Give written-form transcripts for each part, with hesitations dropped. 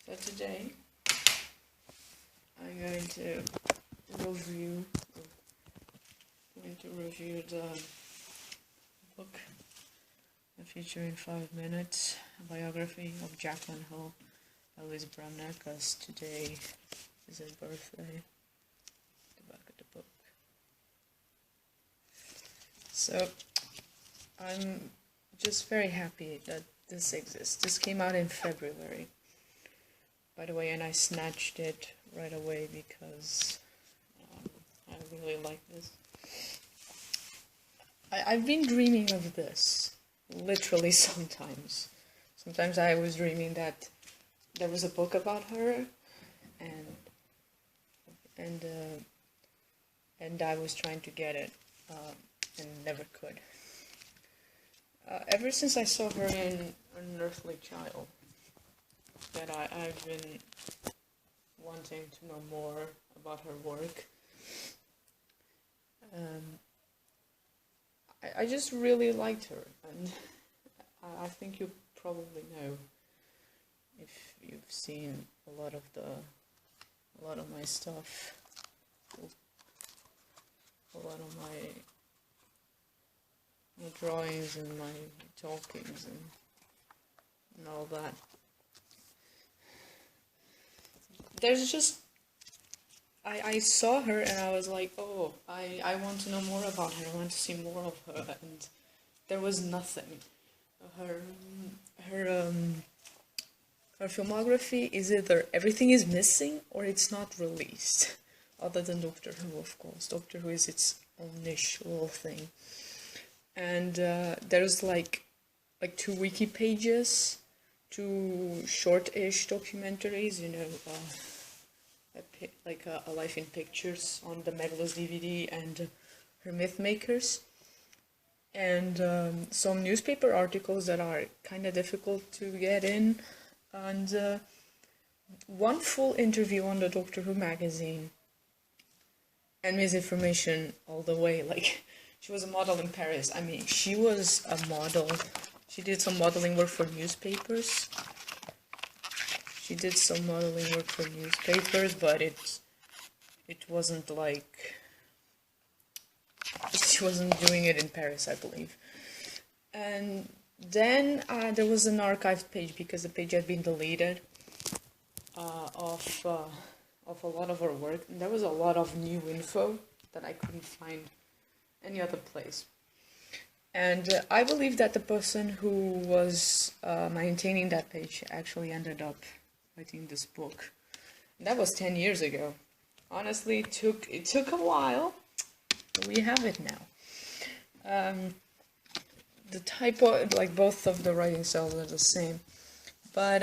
So today I'm going to review the book featuring 5 minutes, a biography of Jacqueline Hill by Liz Bremner, because today is his birthday. The back of the book. So I'm just very happy that this exists. This came out in February, by the way, and I snatched it right away because I really like this. I've been dreaming of this, literally sometimes. Sometimes I was dreaming that there was a book about her, and I was trying to get it, and never could. Ever since I saw her in An Earthly Child, that I've been wanting to know more about her work. I just really liked her, and I think you probably know if you've seen a lot of my stuff, a lot of my drawings and my talkings and all that. There's just I saw her and I was like, oh, I want to know more about her. I want to see more of her, and there was nothing. Her filmography is either everything is missing or it's not released, other than Doctor Who, of course. Doctor Who is its own niche little thing, and there's like 2 wiki pages, 2 short-ish documentaries, a Life in Pictures on the Medalist DVD and her Myth Makers, and some newspaper articles that are kind of difficult to get in, and 1 full interview on the Doctor Who magazine, and misinformation all the way. Like, she was a model in Paris. I mean, she was a model. She did some modeling work for newspapers. But it wasn't like, she wasn't doing it in Paris, I believe. And then there was an archived page, because the page had been deleted, of a lot of her work. And there was a lot of new info that I couldn't find any other place. And I believe that the person who was maintaining that page actually ended up writing this book. And that was 10 years ago. Honestly, it took a while, but we have it now. The typo, like, both of the writing styles are the same, but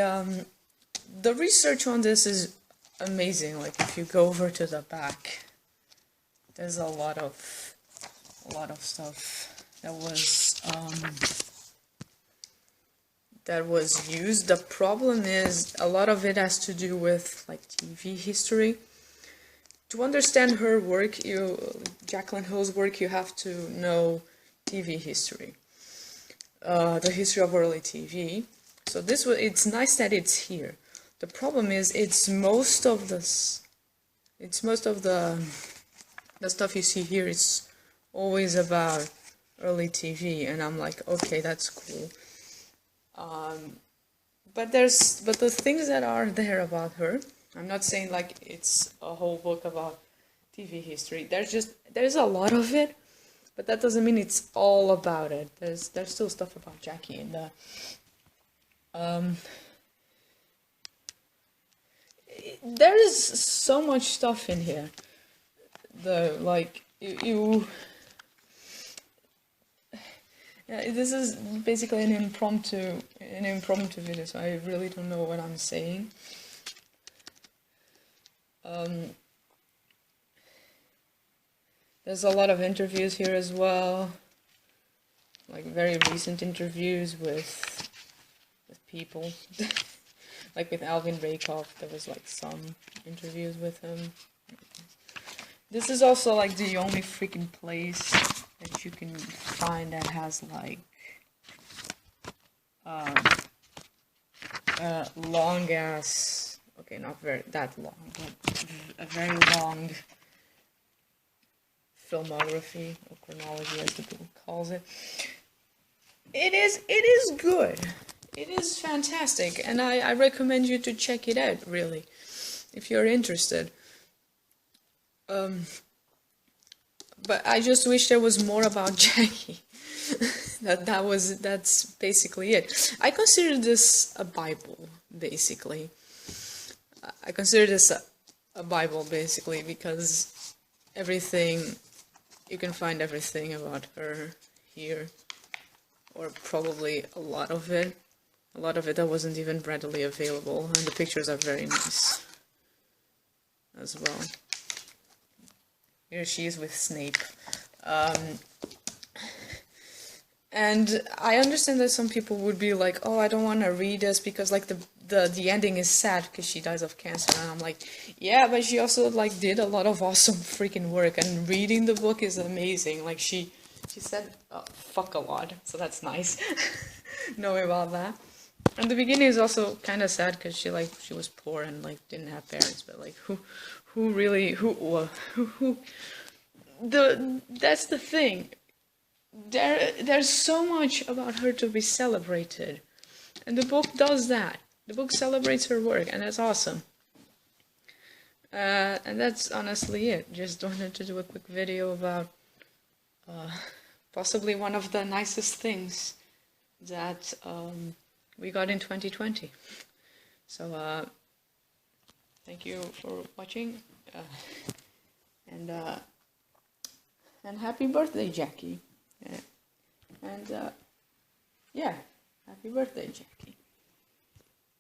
the research on this is amazing. Like, if you go over to the back, there's a lot of stuff that was used. The problem is a lot of it has to do with like TV history. To understand her work, Jacqueline Hill's work, you have to know TV history, the history of early TV. So it's nice that it's here. The problem is it's most of the stuff you see here is always about early TV, and I'm like, okay, that's cool. But the things that are there about her, I'm not saying like it's a whole book about TV history. There's a lot of it, but that doesn't mean it's all about it. There's still stuff about Jackie in there. There is so much stuff in here, though. Like, yeah, this is basically an impromptu video, so I really don't know what I'm saying. There's a lot of interviews here as well, like very recent interviews with people. Like with Alvin Rakoff, there was like some interviews with him. This is also like the only freaking place that you can find that has like long ass okay, not that long, but a very long filmography or chronology, as the book calls it. It is good. It is fantastic, and I recommend you to check it out, really, if you're interested. But I just wish there was more about Jackie. That's basically it. I consider this a Bible, basically. I consider this a Bible, basically, because you can find everything about her here, or probably a lot of it. A lot of it that wasn't even readily available, and the pictures are very nice as well. Here she is with Snape. And I understand that some people would be like, oh, I don't want to read this because like the ending is sad because she dies of cancer, and I'm like, yeah, but she also like did a lot of awesome freaking work, and reading the book is amazing. Like she said fuck a lot, so that's nice. Knowing about that. And the beginning is also kind of sad because she was poor and like didn't have parents, but like that's the thing. There's so much about her to be celebrated, and the book does that. The book celebrates her work, and that's awesome. And that's honestly it. Just wanted to do a quick video about possibly one of the nicest things that we got in 2020. So thank you for watching, and happy birthday, Jackie. And yeah, happy birthday, Jackie.